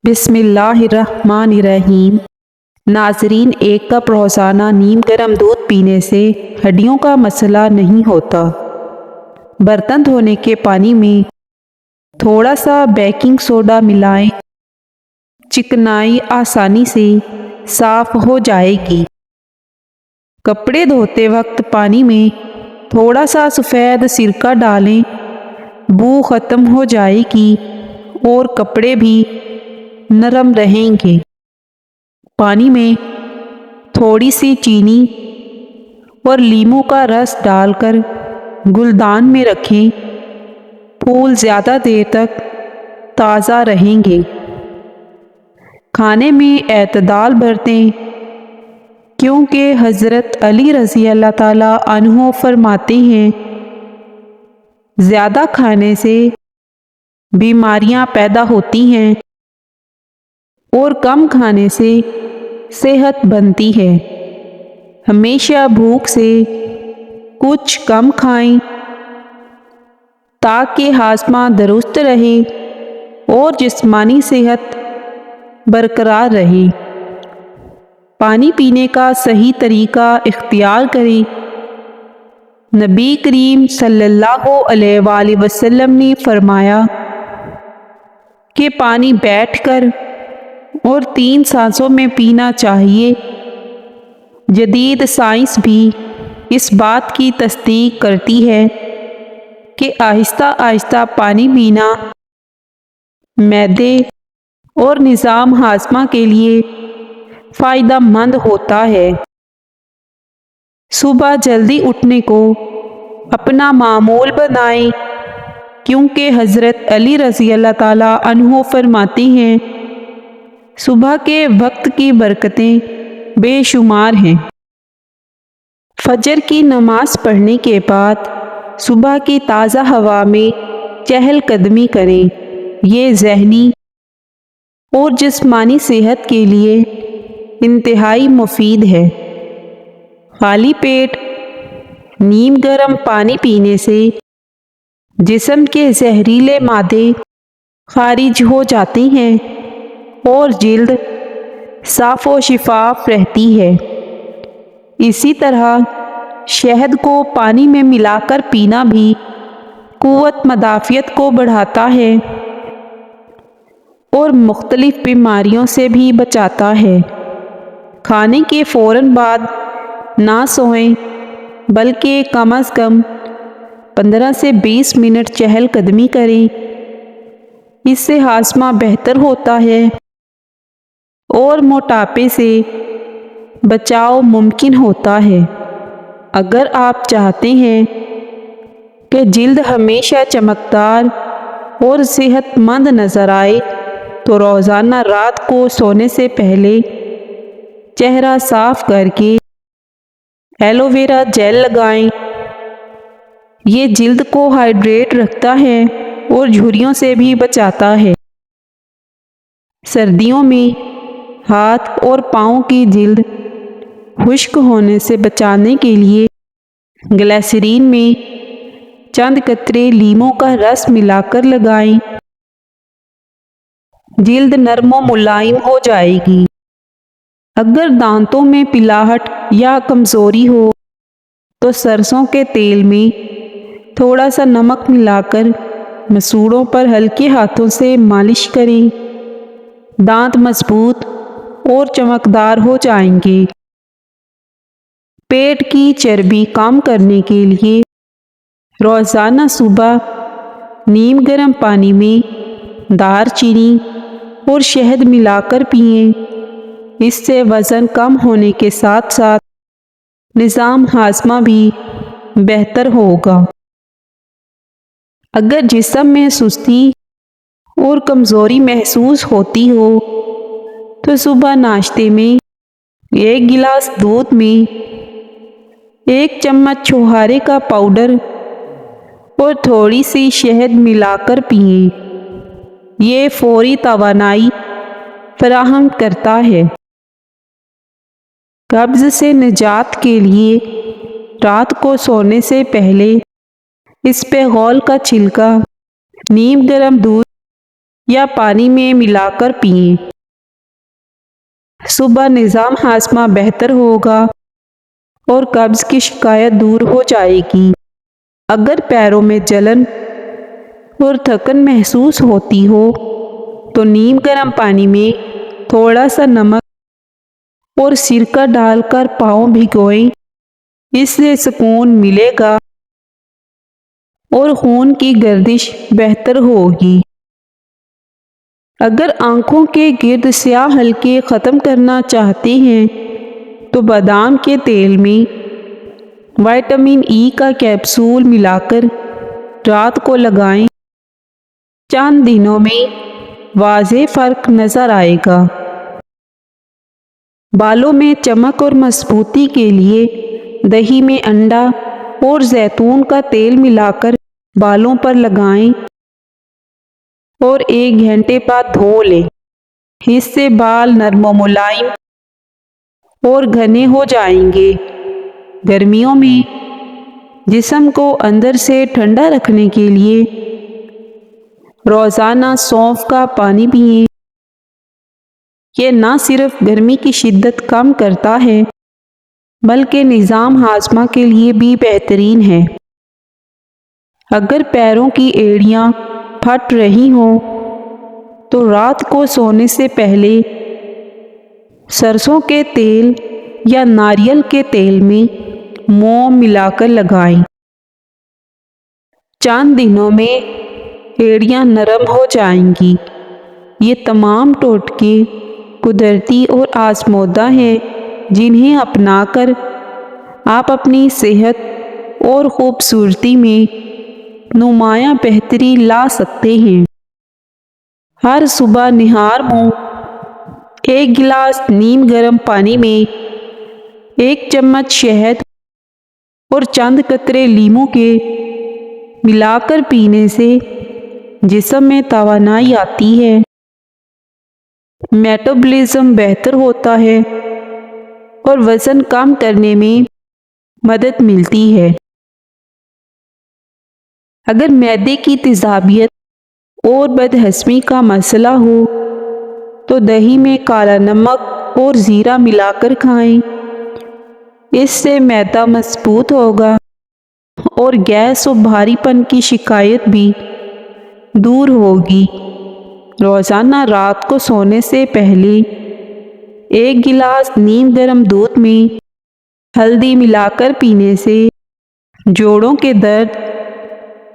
بسم اللہ الرحمن الرحیم۔ ناظرین، ایک کپ روزانہ نیم گرم دودھ پینے سے ہڈیوں کا مسئلہ نہیں ہوتا۔ برتن دھونے کے پانی میں تھوڑا سا بیکنگ سوڈا ملائیں، چکنائی آسانی سے صاف ہو جائے گی۔ کپڑے دھوتے وقت پانی میں تھوڑا سا سفید سرکہ ڈالیں، بو ختم ہو جائے گی اور کپڑے بھی نرم رہیں گے۔ پانی میں تھوڑی سی چینی اور لیموں کا رس ڈال کر گلدان میں رکھیں، پھول زیادہ دیر تک تازہ رہیں گے۔ کھانے میں اعتدال برتیں، کیونکہ حضرت علی رضی اللہ تعالیٰ عنہ فرماتے ہیں، زیادہ کھانے سے بیماریاں پیدا ہوتی ہیں اور کم کھانے سے صحت بنتی ہے۔ ہمیشہ بھوک سے کچھ کم کھائیں تاکہ ہاضمہ درست رہے اور جسمانی صحت برقرار رہے۔ پانی پینے کا صحیح طریقہ اختیار کریں۔ نبی کریم صلی اللہ علیہ وآلہ وسلم نے فرمایا کہ پانی بیٹھ کر اور 3 سانسوں میں پینا چاہیے۔ جدید سائنس بھی اس بات کی تصدیق کرتی ہے کہ آہستہ آہستہ پانی پینا معدے اور نظام ہاضمہ کے لیے فائدہ مند ہوتا ہے۔ صبح جلدی اٹھنے کو اپنا معمول بنائیں، کیونکہ حضرت علی رضی اللہ تعالیٰ عنہ فرماتے ہیں، صبح کے وقت کی برکتیں بے شمار ہیں۔ فجر کی نماز پڑھنے کے بعد صبح کی تازہ ہوا میں چہل قدمی کریں، یہ ذہنی اور جسمانی صحت کے لیے انتہائی مفید ہے۔ خالی پیٹ نیم گرم پانی پینے سے جسم کے زہریلے مادے خارج ہو جاتے ہیں اور جلد صاف و شفاف رہتی ہے۔ اسی طرح شہد کو پانی میں ملا کر پینا بھی قوت مدافعت کو بڑھاتا ہے اور مختلف بیماریوں سے بھی بچاتا ہے۔ کھانے کے فوراً بعد نہ سوئیں، بلکہ کم از کم 15 سے 20 منٹ چہل قدمی کریں۔ اس سے ہاضمہ بہتر ہوتا ہے اور موٹاپے سے بچاؤ ممکن ہوتا ہے۔ اگر آپ چاہتے ہیں کہ جلد ہمیشہ چمکدار اور صحت مند نظر آئے تو روزانہ رات کو سونے سے پہلے چہرہ صاف کر کے ایلو ویرا جیل لگائیں۔ یہ جلد کو ہائیڈریٹ رکھتا ہے اور جھریوں سے بھی بچاتا ہے۔ سردیوں میں ہاتھ اور پاؤں کی جلد خشک ہونے سے بچانے کے لیے گلیسرین میں چند قطرے لیموں کا رس ملا کر لگائیں، جلد نرم و ملائم ہو جائے گی۔ اگر دانتوں میں پلاہٹ یا کمزوری ہو تو سرسوں کے تیل میں تھوڑا سا نمک ملا کر مسوڑوں پر ہلکے ہاتھوں سے مالش کریں، دانت مضبوط اور چمکدار ہو جائیں گے۔ پیٹ کی چربی کم کرنے کے لیے روزانہ صبح نیم گرم پانی میں دار چینی اور شہد ملا کر پئیں۔ اس سے وزن کم ہونے کے ساتھ ساتھ نظام ہاضمہ بھی بہتر ہوگا۔ اگر جسم میں سستی اور کمزوری محسوس ہوتی ہو تو صبح ناشتے میں 1 گلاس دودھ میں 1 چمچ چھوہارے کا پاؤڈر اور تھوڑی سی شہد ملا کر پئیں۔ یہ فوری توانائی فراہم کرتا ہے۔ قبض سے نجات کے لیے رات کو سونے سے پہلے اسپغول کا چھلکا نیم گرم دودھ یا پانی میں ملا کر پئیں۔ صبح نظام ہاضمہ بہتر ہوگا اور قبض کی شکایت دور ہو جائے گی۔ اگر پیروں میں جلن اور تھکن محسوس ہوتی ہو تو نیم گرم پانی میں تھوڑا سا نمک اور سرکہ ڈال کر پاؤں بھگوئیں۔ اس سے سکون ملے گا اور خون کی گردش بہتر ہوگی۔ اگر آنکھوں کے گرد سیاہ حلقے ختم کرنا چاہتے ہیں تو بادام کے تیل میں وٹامن ای کا کیپسول ملا کر رات کو لگائیں۔ چند دنوں میں واضح فرق نظر آئے گا۔ بالوں میں چمک اور مضبوطی کے لیے دہی میں انڈا اور زیتون کا تیل ملا کر بالوں پر لگائیں اور 1 گھنٹے بعد دھو لیں۔ اس سے بال نرم و ملائم اور گھنے ہو جائیں گے۔ گرمیوں میں جسم کو اندر سے ٹھنڈا رکھنے کے لیے روزانہ سونف کا پانی پئیں۔ یہ نہ صرف گرمی کی شدت کم کرتا ہے بلکہ نظام ہاضمہ کے لیے بھی بہترین ہے۔ اگر پیروں کی ایڑیاں پھٹ رہی ہوں تو رات کو سونے سے پہلے سرسوں کے تیل یا ناریل کے تیل میں موم ملا کر لگائیں۔ چند دنوں میں ایڑیاں نرم ہو جائیں گی۔ یہ تمام ٹوٹکے قدرتی اور آزمودہ ہیں جنہیں اپنا کر آپ اپنی صحت اور خوبصورتی میں نمایاں بہتری لا سکتے ہیں۔ ہر صبح نہار منہ 1 گلاس نیم گرم پانی میں 1 چمچ شہد اور چند قطرے لیموں کے ملا کر پینے سے جسم میں توانائی آتی ہے، میٹابولزم بہتر ہوتا ہے اور وزن کم کرنے میں مدد ملتی ہے۔ اگر معدے کی تیزابیت اور بدہضمی کا مسئلہ ہو تو دہی میں کالا نمک اور زیرہ ملا کر کھائیں۔ اس سے معدہ مضبوط ہوگا اور گیس و بھاری پن کی شکایت بھی دور ہوگی۔ روزانہ رات کو سونے سے پہلے 1 گلاس نیم گرم دودھ میں ہلدی ملا کر پینے سے جوڑوں کے درد،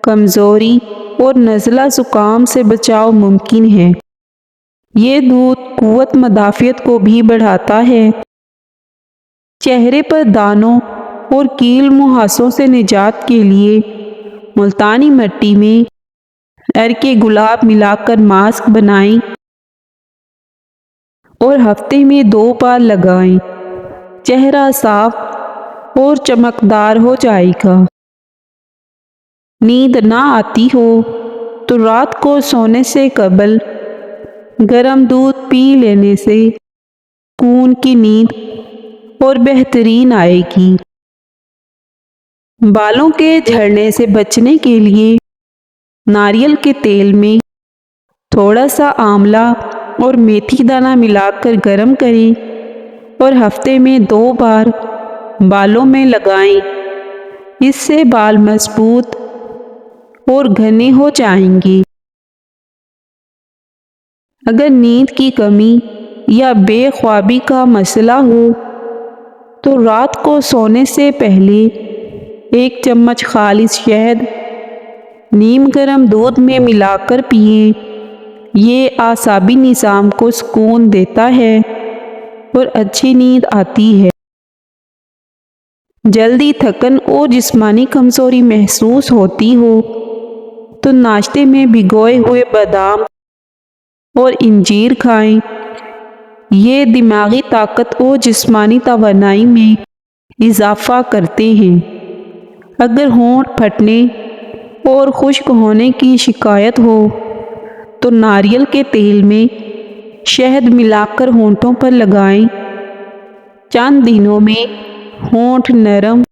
کمزوری اور نزلہ زکام سے بچاؤ ممکن ہے۔ یہ دودھ قوت مدافعت کو بھی بڑھاتا ہے۔ چہرے پر دانوں اور کیل مہاسوں سے نجات کے لیے ملتانی مٹی میں عرق گلاب ملا کر ماسک بنائیں اور ہفتے میں 2 بار لگائیں۔ چہرہ صاف اور چمکدار ہو جائے گا۔ نیند نہ آتی ہو تو رات کو سونے سے قبل گرم دودھ پی لینے سے سکون کی نیند اور بہترین آئے گی۔ بالوں کے جھڑنے سے بچنے کے لیے ناریل کے تیل میں تھوڑا سا آملہ اور میتھی دانہ ملا کر گرم کریں اور ہفتے میں 2 بار بالوں میں لگائیں۔ اس سے بال مضبوط اور گھنے ہو جائیں گے۔ اگر نیند کی کمی یا بے خوابی کا مسئلہ ہو تو رات کو سونے سے پہلے 1 چمچ خالص شہد نیم گرم دودھ میں ملا کر پئیں۔ یہ اعصابی نظام کو سکون دیتا ہے اور اچھی نیند آتی ہے۔ جلدی تھکن اور جسمانی کمزوری محسوس ہوتی ہو تو ناشتے میں بھگوئے ہوئے بادام اور انجیر کھائیں۔ یہ دماغی طاقت اور جسمانی توانائی میں اضافہ کرتے ہیں۔ اگر ہونٹ پھٹنے اور خشک ہونے کی شکایت ہو تو ناریل کے تیل میں شہد ملا کر ہونٹوں پر لگائیں۔ چند دنوں میں ہونٹ نرم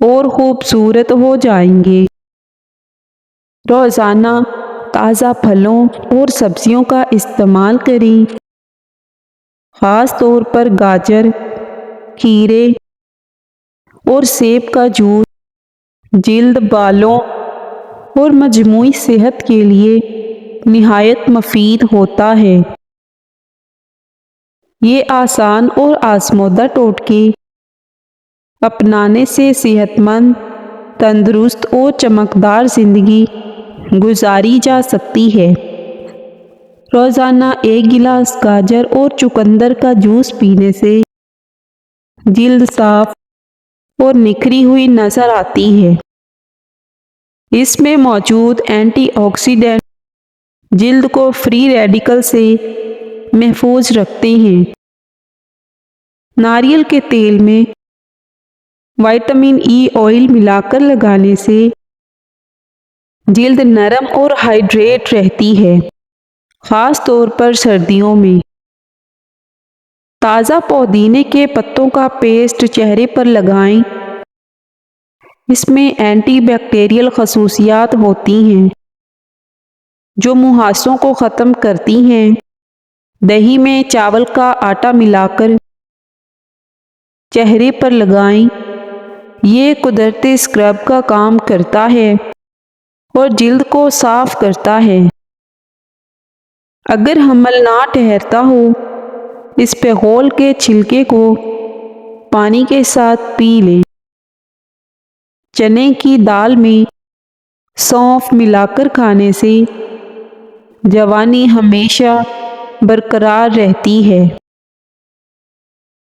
اور خوبصورت ہو جائیں گے۔ روزانہ تازہ پھلوں اور سبزیوں کا استعمال کریں، خاص طور پر گاجر، کھیرے اور سیب کا جوس جلد، بالوں اور مجموعی صحت کے لیے نہایت مفید ہوتا ہے۔ یہ آسان اور آزمودہ ٹوٹکے اپنانے سے صحت مند، تندرست اور چمکدار زندگی گزاری جا سکتی ہے۔ روزانہ 1 گلاس گاجر اور چقندر کا جوس پینے سے جلد صاف اور نکھری ہوئی نظر آتی ہے۔ اس میں موجود اینٹی آکسیڈنٹ جلد کو فری ریڈیکل سے محفوظ رکھتے ہیں۔ ناریل کے تیل میں وٹامن ای آئل ملا کر لگانے سے جلد نرم اور ہائیڈریٹ رہتی ہے، خاص طور پر سردیوں میں۔ تازہ پودینے کے پتوں کا پیسٹ چہرے پر لگائیں۔ اس میں اینٹی بیکٹیریل خصوصیات ہوتی ہیں جو مہاسوں کو ختم کرتی ہیں۔ دہی میں چاول کا آٹا ملا کر چہرے پر لگائیں۔ یہ قدرتی اسکرب کا کام کرتا ہے اور جلد کو صاف کرتا ہے۔ اگر حمل نہ ٹھہرتا ہو، اسپغول کے چھلکے کو پانی کے ساتھ پی لیں۔ چنے کی دال میں سونف ملا کر کھانے سے جوانی ہمیشہ برقرار رہتی ہے۔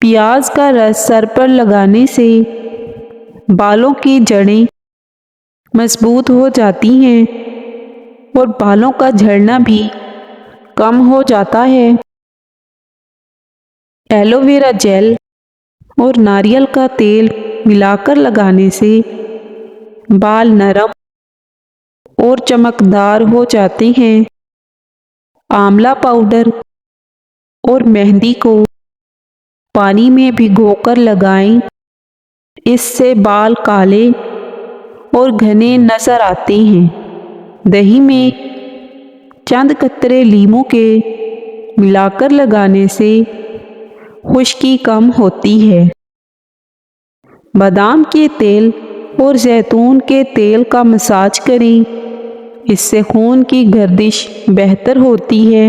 پیاز کا رس سر پر لگانے سے بالوں کی جڑیں مضبوط ہو جاتی ہیں اور بالوں کا جھڑنا بھی کم ہو جاتا ہے۔ ایلو ویرا جیل اور ناریل کا تیل ملا کر لگانے سے بال نرم اور چمکدار ہو جاتے ہیں۔ آملہ پاؤڈر اور مہندی کو پانی میں بھگو کر لگائیں۔ اس سے بال کالے اور گھنے نظر آتے ہیں۔ دہی میں چند قطرے لیموں کے ملا کر لگانے سے خشکی کم ہوتی ہے۔ بادام کے تیل اور زیتون کے تیل کا مساج کریں۔ اس سے خون کی گردش بہتر ہوتی ہے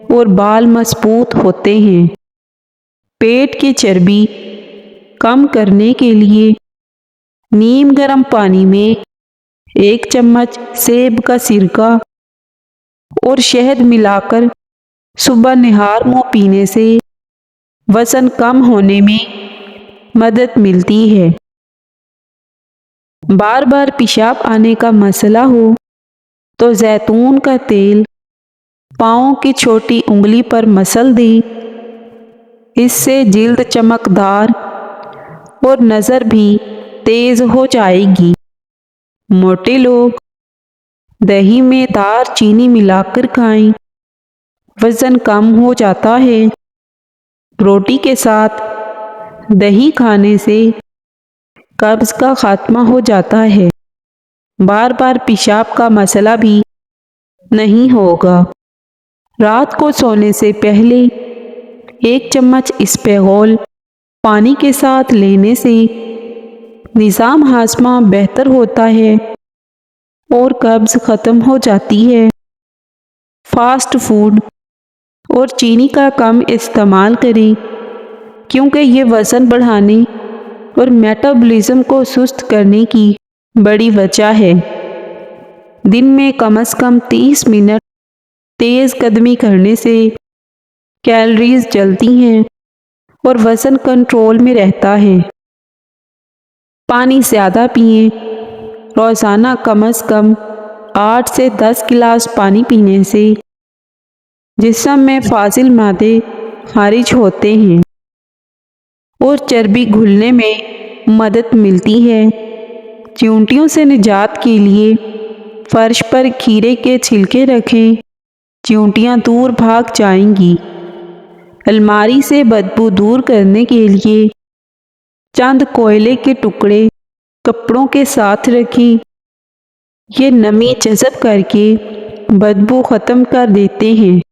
اور بال مضبوط ہوتے ہیں۔ پیٹ کی چربی کم کرنے کے لیے نیم گرم پانی میں 1 چمچ سیب کا سرکہ اور شہد ملا کر صبح نہار منہ پینے سے وزن کم ہونے میں مدد ملتی ہے۔ بار بار پیشاب آنے کا مسئلہ ہو تو زیتون کا تیل پاؤں کی چھوٹی انگلی پر مسل دیں۔ اس سے جلد چمکدار اور نظر بھی تیز ہو جائے گی۔ موٹے لوگ دہی میں دار چینی ملا کر کھائیں، وزن کم ہو جاتا ہے۔ روٹی کے ساتھ دہی کھانے سے قبض کا خاتمہ ہو جاتا ہے۔ بار بار پیشاب کا مسئلہ بھی نہیں ہوگا۔ رات کو سونے سے پہلے 1 چمچ اسپغول پانی کے ساتھ لینے سے نظام ہاضمہ بہتر ہوتا ہے اور قبض ختم ہو جاتی ہے۔ فاسٹ فوڈ اور چینی کا کم استعمال کریں کیونکہ یہ وزن بڑھانے اور میٹابولزم کو سست کرنے کی بڑی وجہ ہے۔ دن میں کم از کم 30 منٹ تیز قدمی کرنے سے کیلوریز جلتی ہیں اور وزن کنٹرول میں رہتا ہے۔ پانی زیادہ پئیں۔ روزانہ کم از کم 8 سے 10 گلاس پانی پینے سے جسم میں فاضل مادے خارج ہوتے ہیں اور چربی گھلنے میں مدد ملتی ہے۔ چیونٹیوں سے نجات کے لیے فرش پر کھیرے کے چھلکے رکھیں، چیونٹیاں دور بھاگ جائیں گی۔ الماری سے بدبو دور کرنے کے لیے چند کوئلے کے ٹکڑے کپڑوں کے ساتھ رکھیں۔ یہ نمی جذب کر کے بدبو ختم کر دیتے ہیں۔